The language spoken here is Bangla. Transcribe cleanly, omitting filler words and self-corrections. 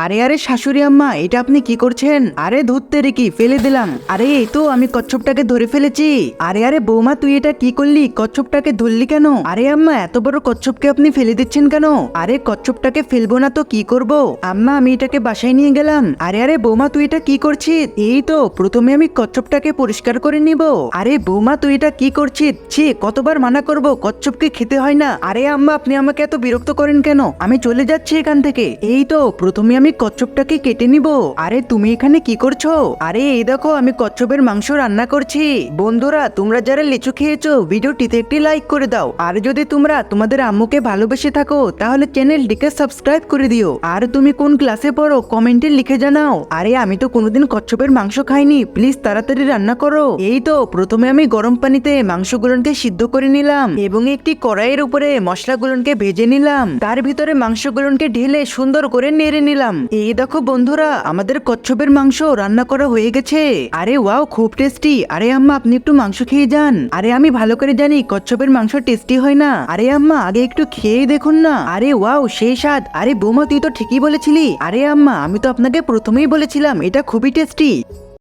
আরে আরে শাশুড়ি আম্মা, এটা আপনি কি করছেন? আরে ধরতে রে, কি ফেলে দিলাম। আরে এই তো আমি কচ্ছপটাকে ধরে ফেলেছি। আরে আরে বৌমা, তুই এটা কি করলি? কচ্ছপটাকে ধরলি কেন? আরে আম্মা, এত বড় কচ্ছপকে আপনি ফেলে দিচ্ছেন কেন? আরে কচ্ছপটাকে ফেলবো না তো কি করব? আম্মা, আমি এটাকে বাসায় নিয়ে গেলাম। আরে আরে বৌমা, তুই এটা কি করছিস? এই তো প্রথমে আমি কচ্ছপটাকে পরিষ্কার করে নিব। আরে বৌমা, তুই এটা কি করছিস? ছি, কতবার মানা করব, কচ্ছপকে খেতে হয় না। আরে আম্মা, আপনি আমাকে এত বিরক্ত করেন কেন? আমি চলে যাচ্ছি এখান থেকে। এই তো প্রথমে আমি কচ্ছপটাকে কেটে নিব। আরে তুমি এখানে কি করছো? আরে এই দেখো, আমি কচ্ছপের মাংস রান্না করছি। বন্ধুরা, তোমরা যারা লিচু খেয়েছো ভিডিওটিতে একটি লাইক করে দাও। আর যদি তোমরা তোমাদের আম্মুকে ভালোবেসে থাকো তাহলে চ্যানেলটিকে সাবস্ক্রাইব করে দিও। আর তুমি কোন ক্লাসে পড়ো কমেন্টে লিখে জানাও। আরে আমি তো কোনোদিন কচ্ছপের মাংস খাইনি, প্লিজ তাড়াতাড়ি রান্না করো। এই তো প্রথমে আমি গরম পানিতে মাংসগুলোকে সিদ্ধ করে নিলাম এবং একটি কড়াইয়ের উপরে মশলাগুলোকে ভেজে নিলাম। তার ভিতরে মাংসগুলোকে ঢেলে সুন্দর করে নেড়ে নিলাম। এই দেখো বন্ধুরা, আমাদের কচ্ছপের মাংস রান্না করা হয়ে গেছে। আরে ওয়াও, খুব টেস্টি। আরে আম্মা, আপনি একটু মাংস খেয়ে যান। আরে আমি ভালো করে জানি কচ্ছপের মাংস টেস্টি হয় না। আরে আম্মা, আগে একটু খেয়ে দেখুন না। আরে ওয়াও, সেই স্বাদ। আরে বৌমা, তুই তো ঠিকই বলেছিলি। আরে আম্মা, আমি তো আপনাকে প্রথমেই বলেছিলাম এটা খুবই টেস্টি।